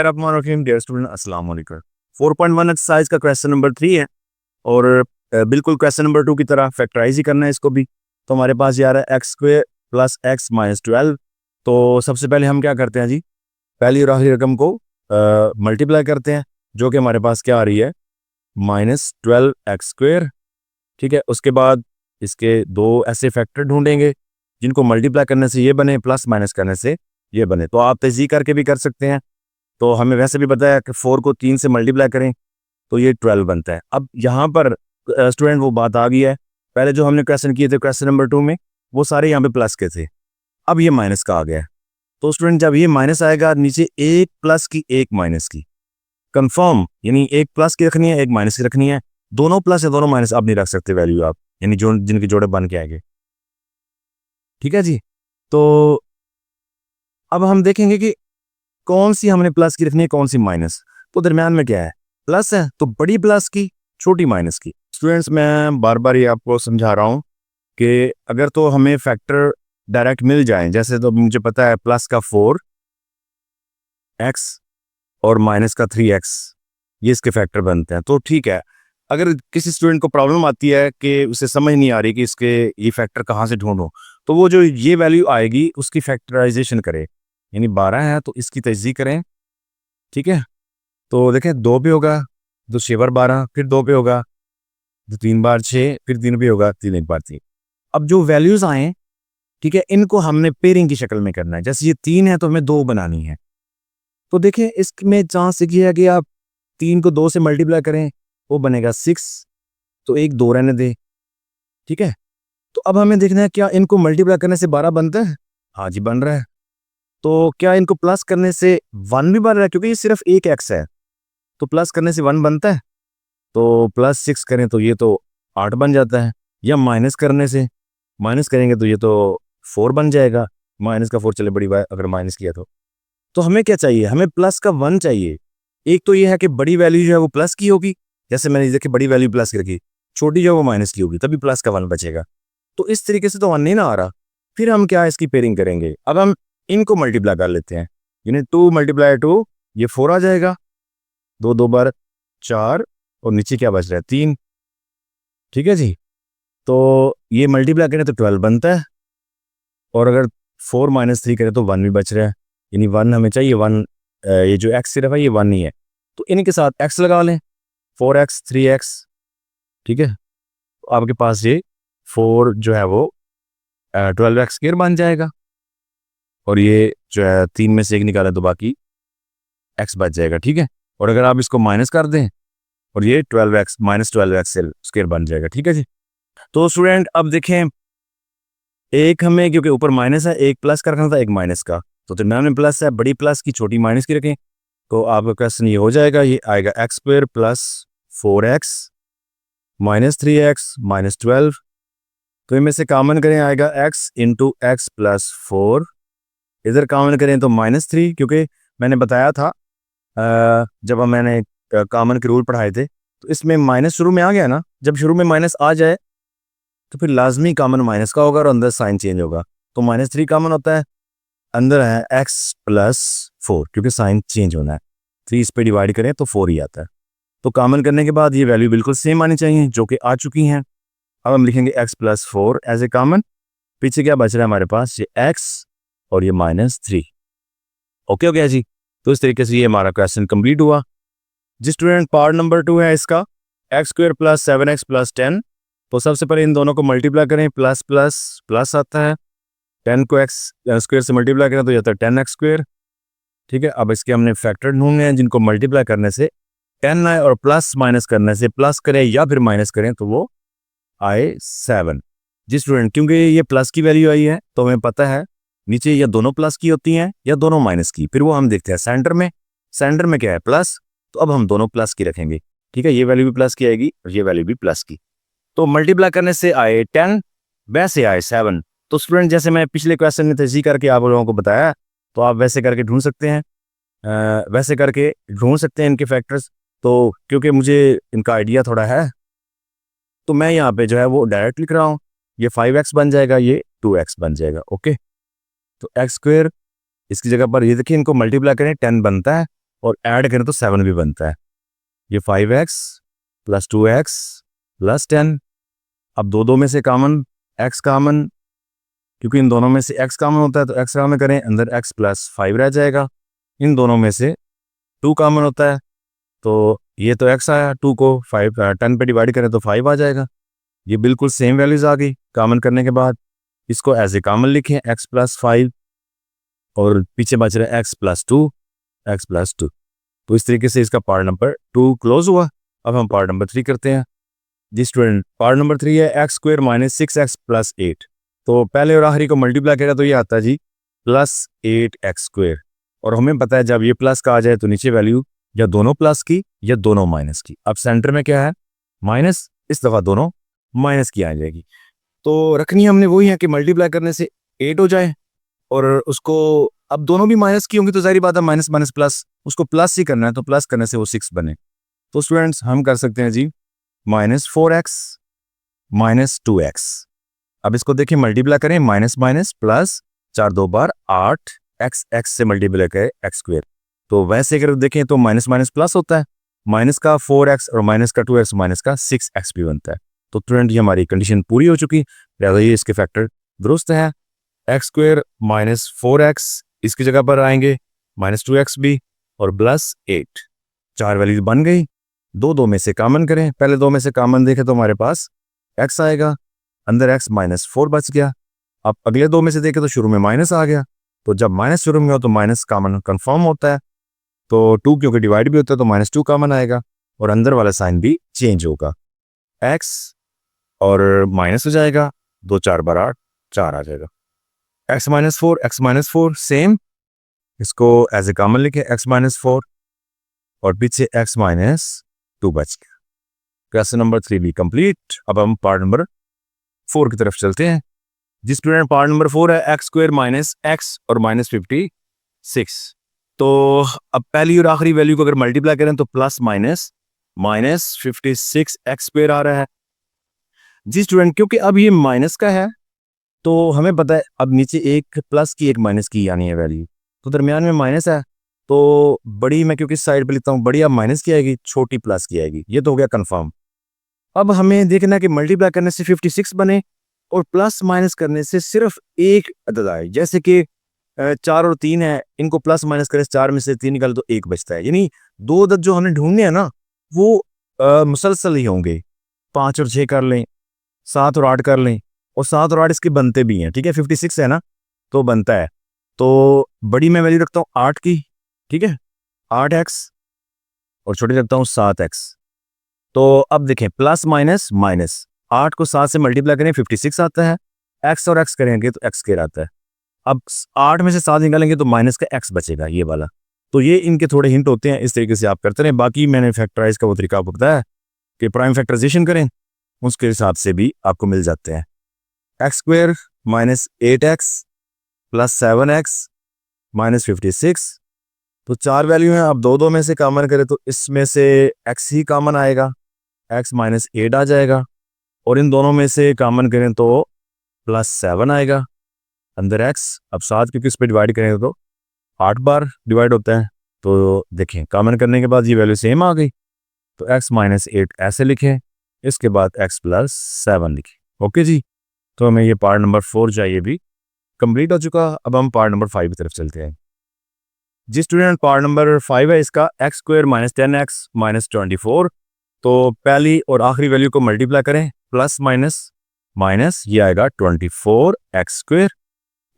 Dear student अस्सलाम वालेकुम। 4.1 exercise का क्वेश्चन नंबर 3 है और बिल्कुल क्वेश्चन नंबर 2 की तरह फैक्टराइज ही करना है इसको भी। तो हमारे पास ये आ रहा है x square plus x minus 12। तो सबसे पहले हम क्या करते हैं जी, पहली और आखिरी रकम को मल्टीप्लाई करते हैं, जो कि हमारे पास क्या आ रही है माइनस 12 एक्स स्क्वेयर। ठीक है, उसके बाद इसके दो ऐसे फैक्टर ढूंढेंगे जिनको मल्टीप्लाई करने से ये बने, प्लस माइनस करने से ये बने। तो आप तज़ीह करके भी कर सकते हैं। तो हमें वैसे भी पता है कि 4 को 3 से मल्टीप्लाई करें तो ये 12 बनता है। अब यहाँ पर स्टूडेंट वो बात आ गई है, पहले जो हमने क्वेश्चन किए थे क्वेश्चन नंबर 2 में वो सारे यहाँ पे प्लस के थे, अब ये माइनस का आ गया है। तो स्टूडेंट जब ये माइनस आएगा नीचे एक प्लस की एक माइनस की कंफर्म, यानी एक प्लस की रखनी है एक माइनस की रखनी है। दोनों प्लस या दोनों माइनस आप नहीं रख सकते वैल्यू आप, यानी जो जिनके जोड़े बन के आएंगे। ठीक है जी, तो अब हम देखेंगे कि कौन सी हमने प्लस की रखनी है कौन सी माइनस। तो दरम्यान में क्या है, प्लस है तो बड़ी प्लस की छोटी माइनस की। स्टूडेंट्स मैं बार बार ये आपको समझा रहा हूँ कि अगर तो हमें फैक्टर डायरेक्ट मिल जाए, जैसे तो मुझे पता है प्लस का 4x और माइनस का 3x ये इसके फैक्टर बनते हैं तो ठीक है। अगर किसी स्टूडेंट को प्रॉब्लम आती है कि उसे समझ नहीं आ रही कि इसके ये फैक्टर कहाँ से ढूंढो, तो वो जो ये वैल्यू आएगी उसकी फैक्टराइजेशन करे, यानी 12 है तो इसकी तजदीद करें। ठीक है, तो देखें 2 पे होगा तो 6 बार 12, फिर 2 पे होगा तो 3 बार 6, फिर 3 पे होगा 3 1 बार 3। अब जो वैल्यूज आए, ठीक है, इनको हमने पेयरिंग की शक्ल में करना है। जैसे ये 3 है तो हमें 2 बनानी है। तो देखें इसमें चांस ये है कि आप 3 को 2 से मल्टीप्लाई करें वो बनेगा 6, तो एक 2 रहने दे। ठीक है, तो अब हमें देखना है क्या इनको मल्टीप्लाई करने से 12 बनता है। हाँ जी बन रहा है। तो क्या इनको प्लस करने से 1 भी बन रहा है, क्योंकि ये सिर्फ एक एक्स है तो प्लस करने से 1 बनता है। तो प्लस 6 करें तो ये तो 8 बन जाता है, या माइनस करने से माइनस करेंगे तो ये तो 4 बन जाएगा। माइनस का 4 चले बड़ी बात अगर माइनस किया तो हमें क्या चाहिए, हमें प्लस का 1 चाहिए। एक तो ये है कि बड़ी वैल्यू जो है वो प्लस की होगी, जैसे मैंने देखी बड़ी वैल्यू प्लस की रखी, छोटी जो है वो माइनस की होगी, तभी प्लस का 1 बचेगा। तो इस तरीके से तो 1 नहीं ना आ रहा, फिर हम क्या इसकी पेयरिंग करेंगे। अब हम इनको मल्टीप्लाई कर लेते हैं, यानी 2 × 2 ये 4 आ जाएगा, 2 2 बार 4 और नीचे क्या बच रहा है 3। ठीक है जी, तो ये मल्टीप्लाई करें तो 12 बनता है, और अगर 4 - 3 करें तो 1 भी बच रहा है, यानी 1 हमें चाहिए। 1 ये जो x सिर्फ है ये 1 नहीं है, तो इनके साथ x लगा लें, 4x 3x। ठीक है, तो आपके पास ये 4 जो है वो 12x² बन जाएगा, और ये जो है 3 में से 1 निकाला तो बाकी x बच जाएगा। ठीक है, और अगर आप इसको माइनस कर दें और ये 12x -12x² बन जाएगा। ठीक है जी, तो स्टूडेंट अब देखें एक हमें क्योंकि ऊपर माइनस है एक प्लस का रखना था एक माइनस का, तो दरम्यान में प्लस है, बड़ी प्लस की छोटी माइनस की रखें तो आपका क्वेश्चन ये हो जाएगा, ये आएगा x² + 4x - 3x - 12। तो इनमें से कॉमन करें आएगा x × x + 4, इधर कॉमन करें तो -3, क्योंकि मैंने बताया था जब मैंने कॉमन के रूल पढ़ाए थे तो इसमें माइनस शुरू में आ गया ना, जब शुरू में माइनस आ जाए तो फिर लाजमी कॉमन माइनस का होगा और अंदर साइन चेंज होगा। तो -3 कॉमन होता है, अंदर है x + 4, क्योंकि साइन चेंज होना है। 3 इस पे डिवाइड करें तो 4 ही आता है। तो कॉमन करने के बाद ये वैल्यू बिल्कुल सेम आनी चाहिए जो कि आ चुकी हैं। अब हम लिखेंगे x + 4 एज ए कॉमन, पीछे क्या बच रहा है हमारे पास, ये x और ये -3। ओके हो गया जी, तो इस तरीके से ये हमारा क्वेश्चन कंप्लीट हुआ। जिस स्टूडेंट पार्ट नंबर 2 है इसका x² + 7x + 10, तो सबसे पहले इन दोनों को मल्टीप्लाई करें, प्लस प्लस प्लस आता है, 10 को x² से मल्टीप्लाई करें तो ये आता है 10x²। ठीक है, अब इसके हमने फैक्टर ढूंढने हैं जिनको मल्टीप्लाई करने से 10 आए और प्लस माइनस करने से प्लस करें या फिर माइनस करें तो वो आए 7। जी स्टूडेंट, क्योंकि ये प्लस की वैल्यू आई है तो हमें पता है नीचे या दोनों प्लस की होती हैं या दोनों माइनस की, फिर वो हम देखते हैं सेंटर में क्या है प्लस, तो अब हम दोनों प्लस की रखेंगे। ठीक है, ये वैल्यू भी प्लस की आएगी और ये वैल्यू भी प्लस की। तो मल्टीप्लाई करने से आए 10, वैसे आए 7। तो स्टूडेंट जैसे मैं पिछले क्वेश्चन में तजदीद करके आप लोगों को बताया, तो आप वैसे करके ढूंढ सकते हैं, इनके फैक्टर्स। तो क्योंकि मुझे इनका आइडिया थोड़ा है तो मैं यहाँ पे जो है वो डायरेक्ट लिख रहा हूँ, ये 5x बन जाएगा, ये 2x बन जाएगा। ओके, तो x² इसकी जगह पर ये देखिए इनको मल्टीप्लाई करें 10 बनता है, और ऐड करें तो 7 भी बनता है। ये 5x प्लस 2x प्लस 10। अब दो में से कॉमन x कॉमन, क्योंकि इन दोनों में से x कॉमन होता है तो x कॉमन करें, अंदर x प्लस 5 रह जाएगा। इन दोनों में से 2 कॉमन होता है तो ये तो x आया, 2 को 10 पे डिवाइड करें तो 5 आ जाएगा। ये बिल्कुल सेम वैल्यूज आ गई कॉमन करने के बाद। इसको एज ए कॉमन लिखें x प्लस 5 और पीछे बच रहा है x प्लस 2 x प्लस 2। तो इस तरीके से इसका पार्ट नंबर 2 क्लोज हुआ। अब हम पार्ट नंबर 3 करते हैं। जी स्टूडेंट, पार्ट नंबर 3 है x square minus 6x plus 8। तो पहले और आखिरी को मल्टीप्लाई करेगा तो ये आता है जी प्लस 8x स्क्वायर। और हमें पता है जब ये प्लस का आ जाए तो नीचे वैल्यू या दोनों प्लस की या दोनों माइनस की। अब सेंटर में क्या है, माइनस, इस दफ़ा दोनों माइनस की आ जाएगी। तो रखनी हमने वही है कि मल्टीप्लाई करने से 8 हो जाए और उसको अब दोनों भी माइनस की होंगी तो जाहिर बात है माइनस माइनस प्लस, उसको प्लस ही करना है तो प्लस करने से वो 6 बने। तो स्टूडेंट्स हम कर सकते हैं जी -4x माइनस 2x। अब इसको देखिए मल्टीप्लाई करें, माइनस माइनस प्लस, 4 2 बार 8, x से मल्टीप्लाई करें x स्क्वायर। तो वैसे अगर देखें तो माइनस माइनस प्लस होता है, माइनस का 4x और माइनस का 2x माइनस का 6x भी बनता है। तो स्टूडेंट ये हमारी कंडीशन पूरी हो चुकी, लिहाजा ये इसके फैक्टर दुरुस्त है। एक्स स्क्वायर माइनस 4x इसकी जगह पर आएंगे, माइनस 2x भी और प्लस 8। 4 वैल्यूज बन गई। दो में से कॉमन करें, पहले 2 में से कॉमन देखें तो हमारे पास x आएगा, अंदर x माइनस 4 बच गया। अब अगले 2 में से देखें तो शुरू में माइनस आ गया, तो जब माइनस शुरू में हो तो माइनस कॉमन कंफर्म होता है। तो 2 क्योंकि डिवाइड भी होता है तो -2 कॉमन आएगा और अंदर वाला साइन भी चेंज होगा, x और माइनस हो जाएगा, 2 4 बार 8, 4 आ जाएगा। x माइनस 4 सेम, इसको एज ए कॉमन लिखे x माइनस 4 और पीछे x माइनस 2 बच गया। क्वेश्चन नंबर 3 भी कंप्लीट। अब हम पार्ट नंबर 4 की तरफ चलते हैं। जिस स्टूडेंट पार्ट नंबर 4 है एक्स स्क्वायर माइनस x और माइनस 56। तो अब पहली और आखिरी वैल्यू को अगर मल्टीप्लाई करें तो प्लस माइनस -56 x स्क्वायर आ रहा है। जी स्टूडेंट, क्योंकि अब ये माइनस का है तो हमें पता है अब नीचे एक प्लस की एक माइनस की आनी है वैल्यू, तो दरमियान में माइनस है तो बड़ी मैं क्योंकि साइड पे लिखता हूँ, बड़ी अब माइनस की आएगी, छोटी प्लस की आएगी। ये तो हो गया कंफर्म। अब हमें देखना है कि मल्टीप्लाई करने से 56 बने और प्लस माइनस करने से सिर्फ एक अदद आए। जैसे कि 4 और 3 है, इनको प्लस माइनस करें, 4 में से 3 निकाले तो 1 बचता है। यानी 2 अदद जो हमें ढूंढने हैं ना वो मुसलसल ही होंगे। 5 और 6 कर लें, 7 और 8 कर लें, और 7 और 8 इसके बनते भी हैं, ठीक है। 56 है ना तो बनता है। तो बड़ी मैं वैल्यू रखता हूँ 8 की, ठीक है, 8x, और छोटी रखता हूँ 7x। तो अब देखें प्लस माइनस माइनस, 8 को 7 से मल्टीप्लाई करें 56 आता है, x और x करेंगे तो x स्क्वायर आता है। अब 8 में से 7 निकालेंगे तो माइनस का x बचेगा, ये वाला। तो ये इनके थोड़े हिंट होते हैं, इस तरीके से आप करते रहें। बाकी मैंने फैक्टराइज का वो तरीका आपको बताया कि प्राइम फैक्टराइजेशन करें, उसके हिसाब से भी आपको मिल जाते हैं। X square minus 8x plus 7x minus 56। तो 4 वैल्यू हैं। अब 2 में से कॉमन करें तो इसमें से x ही कॉमन आएगा, x माइनस 8 आ जाएगा, और इन दोनों में से कॉमन करें तो प्लस 7 आएगा, अंदर x। अब 7 क्योंकि इस पर डिवाइड करेंगे तो 8 बार डिवाइड होता है। तो देखें कॉमन करने के बाद ये वैल्यू सेम आ गई, तो x माइनस 8 ऐसे लिखें, इसके बाद x प्लस 7 लिखें। ओके जी, तो हमें ये पार्ट नंबर 4 चाहिए भी कंप्लीट हो चुका। अब हम पार्ट नंबर 5 की तरफ चलते हैं। जिस स्टूडेंट पार्ट नंबर 5 है इसका x square minus 10x minus 24। तो पहली और आखिरी वैल्यू को मल्टीप्लाई करें, प्लस माइनस माइनस, ये आएगा 24x स्क्वायर।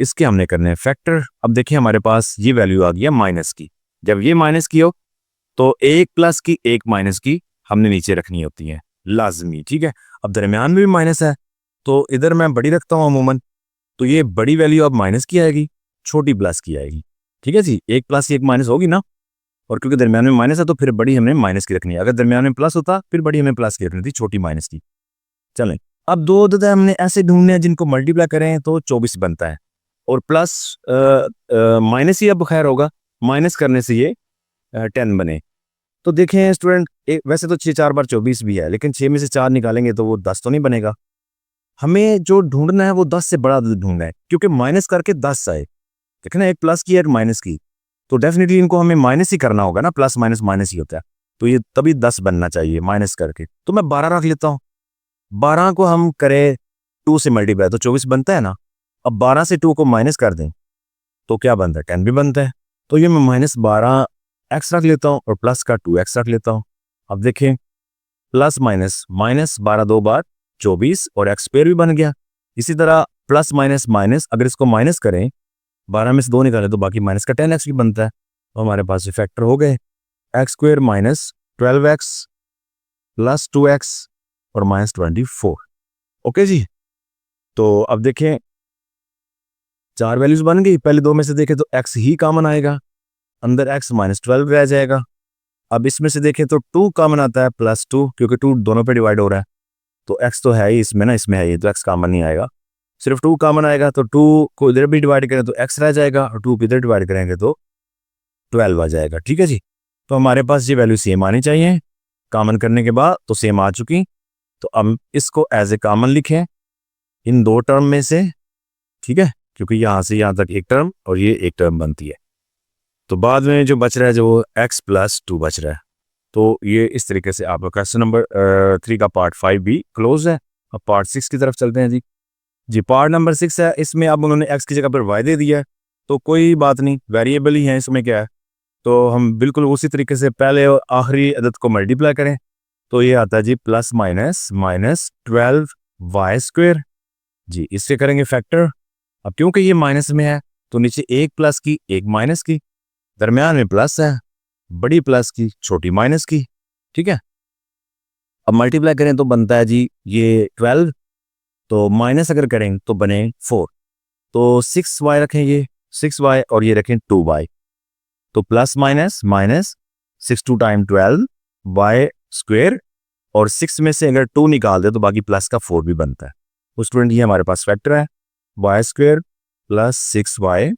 इसके हमने करने हैं फैक्टर। अब देखिए हमारे पास ये वैल्यू आ गई है माइनस की। जब ये माइनस की हो तो एक प्लस की एक माइनस की हमने नीचे रखनी होती है लाजमी, ठीक है। अब दरमियान में भी माइनस है तो इधर मैं बड़ी रखता हूँ अमूमन, तो ये बड़ी वैल्यू अब माइनस की आएगी, छोटी प्लस की आएगी, ठीक है जी। एक प्लस की एक माइनस होगी ना, और क्योंकि दरमियान में माइनस है तो फिर बड़ी हमने माइनस की रखनी है। अगर दरमियान में प्लस होता फिर बड़ी हमें प्लस की रखनी थी, छोटी माइनस की। चलें, अब 2 अदद हमने ऐसे ढूंढने हैं जिनको मल्टीप्लाई करें तो 24 बनता है, और प्लस माइनस ही अब खैर होगा, माइनस करने से ये 10 बने। तो देखें स्टूडेंट, वैसे तो 6 4 बार 24 भी है, लेकिन 6 में से 4 निकालेंगे तो वो 10 तो नहीं बनेगा। हमें जो ढूंढना है वो 10 से बड़ा ढूंढना है, क्योंकि माइनस करके 10 आए। देखना एक प्लस की एक माइनस की, तो डेफिनेटली इनको हमें माइनस ही करना होगा ना, प्लस माइनस माइनस ही होता है, तो ये तभी 10 बनना चाहिए माइनस करके। तो मैं 12 रख लेता हूँ। 12 को हम करें 2 से मल्टीप्लाई तो 24 बनता है ना। अब 12 से 2 को माइनस कर दें तो क्या बनता है, 10 भी बनता है। तो ये मैं -12x रख लेता हूँ और प्लस का 2x रख लेता हूँ। अब देखें प्लस माइनस, -12 दो बार 24 और एक्स स्क्वायर भी बन गया। इसी तरह प्लस माइनस माइनस, अगर इसको माइनस करें 12 में से 2 निकालें तो बाकी माइनस का 10x भी बनता है। तो हमारे पास ये फैक्टर हो गए, x square minus 12x plus 2x और -24। ओके जी। तो अब देखें 4 वैल्यूज बन गई। पहले 2 में से देखें तो x ही कॉमन आएगा, अंदर x -12 रह जाएगा। अब इसमें से देखें तो 2 कॉमन आता है +2, क्योंकि 2 दोनों पे डिवाइड हो रहा है, तो x तो है ही इसमें ना, इसमें है ये, तो x कॉमन नहीं आएगा, सिर्फ 2 कॉमन आएगा। तो 2 को इधर भी डिवाइड करें तो x रह जाएगा और 2 को इधर डिवाइड करेंगे तो 12 आ जाएगा। ठीक है जी। तो हमारे पास ये वैल्यू सेम आनी चाहिए, कॉमन करने के बाद तो सेम आ चुकी। तो अब इसको एज ए कॉमन लिखें इन दो टर्म में से, ठीक है, क्योंकि यहाँ से यहाँ तक एक टर्म और ये एक टर्म बनती है। तो बाद में जो बच रहा है जो x + 2 बच रहा है। तो ये इस तरीके से आपका क्वेश्चन नंबर 3 का पार्ट 5 भी क्लोज है। अब पार्ट 6 की तरफ चलते हैं जी। जी पार्ट नंबर 6 है, इसमें अब उन्होंने x की जगह पर y दे दिया है, तो कोई बात नहीं, वेरिएबल ही है, इसमें क्या है। तो हम बिल्कुल उसी तरीके से पहले और आखिरी अदद को मल्टीप्लाई करें तो ये आता है जी +-12y²। जी इससे करेंगे फैक्टर। अब क्योंकि ये माइनस में है तो नीचे एक प्लस की एक माइनस की, दरमियान में प्लस है, बड़ी प्लस की छोटी माइनस की। ठीक है। अब मल्टीप्लाई करें तो बनता है जी ये 12, तो माइनस अगर करें तो बने 4, तो 6y रखें, ये 6y और ये रखें 2y, तो plus minus minus 6 2 time 12 y² और 6 में से अगर 2 निकाल दे तो बाकी प्लस का 4 भी बनता है। तो स्टूडेंट ये हमारे पास फैक्टर है y² + 6y -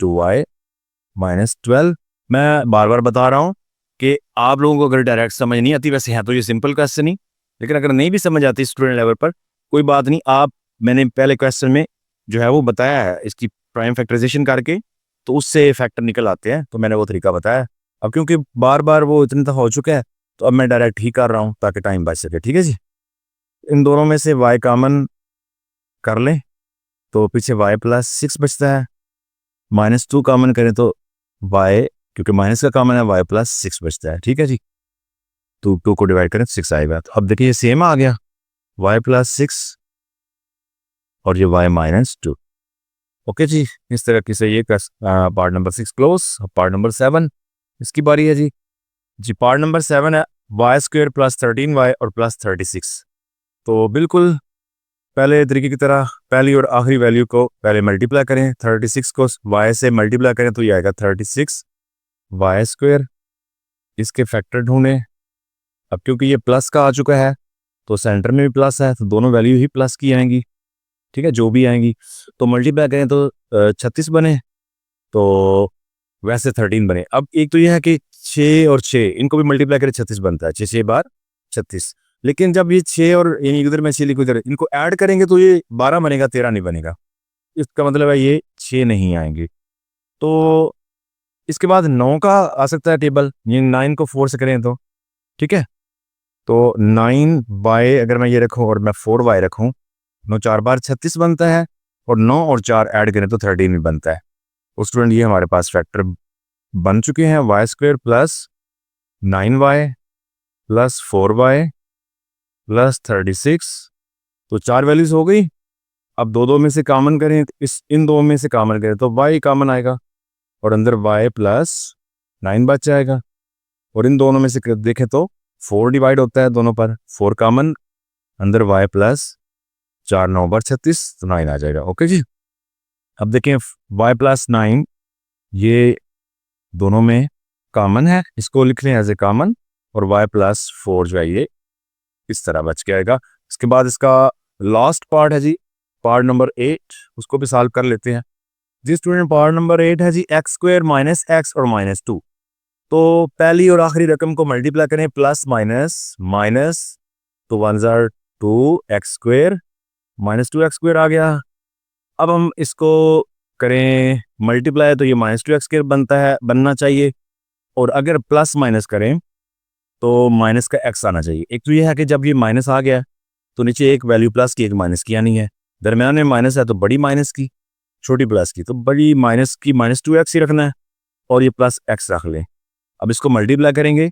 2y - 12। मैं बार बार बता रहा हूँ कि आप लोगों को अगर डायरेक्ट समझ नहीं आती, वैसे है तो ये सिंपल क्वेश्चन ही, लेकिन अगर नहीं भी समझ आती स्टूडेंट लेवल पर कोई बात नहीं, आप मैंने पहले क्वेश्चन में जो है वो बताया है इसकी प्राइम फैक्टराइजेशन करके, तो उससे फैक्टर निकल आते हैं, तो मैंने वो तरीका बताया। अब क्योंकि बार बार वो इतने दफ़ा हो चुका है तो अब मैं डायरेक्ट ही कर रहा हूँ ताकि टाइम बच सके। ठीक है जी। इन दोनों में से y कॉमन कर लें तो पीछे y + 6 बचता है, -2 कॉमन करें तो y, क्योंकि माइनस का कॉमन है, y + 6 बचता है। ठीक है जी। तो 2 को डिवाइड करें तो 6 आएगा। तो अब देखिए ये सेम आ गया, y + 6 और ये y - 2। ओके जी। इस तरह से ये part number 6 close. Part number 7 इसकी बारी है जी। जी पार्ट नंबर 7 है y² + 13y और +36। तो बिल्कुल पहले तरीके की तरह पहली और आखिरी वैल्यू को पहले मल्टीप्लाई करें, 36 को y से मल्टीप्लाई करें तो ये आएगा 36 y²। इसके फैक्टर ढूंढें। अब क्योंकि ये प्लस का आ चुका है तो सेंटर में भी प्लस है, तो दोनों वैल्यू ही प्लस की आएंगी। ठीक है, जो भी आएंगी तो मल्टीप्लाई करें तो 36 बने, तो वैसे 13 बने। अब एक तो यह है कि 6 और 6 इनको भी मल्टीप्लाई करें 36 बनता है, 6 बार 36। लेकिन जब ये 6 और यानी उधर में 6 लिखो इधर, इनको ऐड करेंगे तो ये 12 बनेगा, 13 नहीं बनेगा। इसका मतलब है ये 6 नहीं आएंगे। तो इसके बाद 9 का आ सकता है टेबल, ये 9 को 4 से करें तो ठीक है। तो 9y अगर मैं ये रखूँ और मैं 4y रखूँ, 9 4 बार 36 बनता है और 9 और 4 ऐड करें तो 13 भी बनता है। तो स्टूडेंट ये हमारे पास फैक्टर बन चुके हैं, y² + 9y + 4y + 36। तो 4 वैल्यूज हो गई। अब दो में से कॉमन करें, इन दो में से कॉमन करें तो y कॉमन आएगा और अंदर y + 9 बच जाएगा। और इन दोनों में से देखें तो 4 डिवाइड होता है दोनों पर, 4 कॉमन, अंदर y + 4 9 बार 36 तो 9 आ जाएगा। ओके जी। अब देखें y + 9 ये दोनों में कॉमन है, इसको लिख लें एज ए कॉमन, और y + 4 जो है ये इस तरह बच के आएगा। इसके बाद इसका लास्ट पार्ट है जी पार्ट नंबर 8, उसको भी सॉल्व कर लेते हैं जी स्टूडेंट। पार्ट नंबर 8 है जी x² - x और -2। तो पहली और आखिरी रकम को मल्टीप्लाई करें, प्लस माइनस माइनस, तो 1 * 2 x² - 2 x² आ गया। अब हम इसको करें मल्टीप्लाई तो ये -2x² बनना चाहिए, और अगर प्लस माइनस करें तो माइनस का x आना चाहिए। एक तो ये है कि जब ये माइनस आ गया तो नीचे एक वैल्यू प्लस की एक माइनस की आनी है, दरम्यान में माइनस है तो बड़ी माइनस की छोटी प्लस की, तो बड़ी माइनस की -2x ही रखना है और ये प्लस x रख लें। अब इसको मल्टीप्लाई करेंगे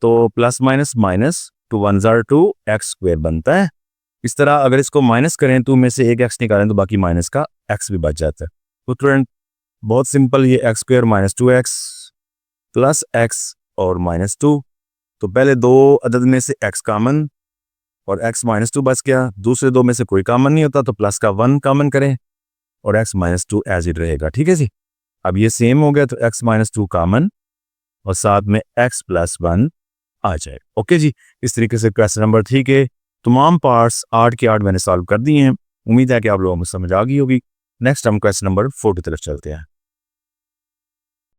तो प्लस माइनस माइनस 2 1 ज़ार 2 x² बनता है। इस तरह अगर इसको माइनस करें तो में से एक x निकालें तो बाकी माइनस का x भी बच जाता है। तो स्टूडेंट बहुत सिंपल, ये x² -2x प्लस x और -2, तो पहले दो अदद में से x कॉमन और x -2 बच गया, दूसरे दो में से कोई कॉमन नहीं होता तो प्लस का 1 कॉमन करें और x -2 एज इट रहेगा। ठीक है जी, अब ये सेम हो गया तो x -2 कॉमन और साथ में x + 1 आ जाए। ओके जी, इस तरीके से क्वेश्चन नंबर 3 के तमाम पार्ट्स 8 के 8 मैंने सॉल्व कर दिए हैं। उम्मीद है कि आप लोगों को समझ आ गई होगी। नेक्स्ट हम क्वेश्चन नंबर 4 की तरफ चलते हैं।